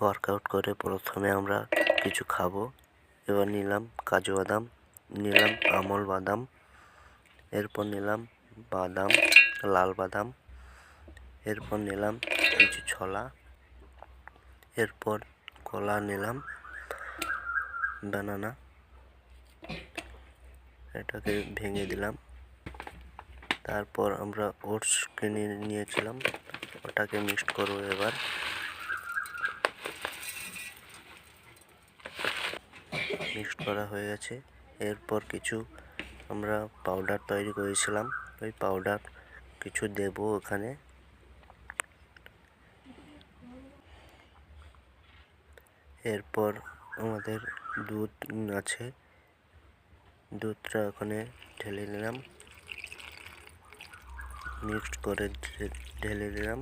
Workout করে প্রথমে আমরা কিছু খাবো। এবার নিলাম কাজু বাদাম, নিলাম আমল বাদাম, এরপর নিলাম বাদাম, লাল বাদাম, এরপর নিলাম কিছু ছোলা, এরপর কলা নিলাম, বানানা, এটাকে ভেঙে দিলাম। তারপর আমরা ওটস কিনে নিয়েছিলাম, ওটাকে মিক্সড করবো। এবার মিক্সড করা হয়ে গেছে। এরপর কিছু আমরা পাউডার তৈরি করেছিলাম, ওই পাউডার কিছু দেব ওখানে। এরপর আমাদের দুধ আছে, দুধটা ওখানে ঢেলে নিলাম, মিক্সড করে ঢেলে দিলাম।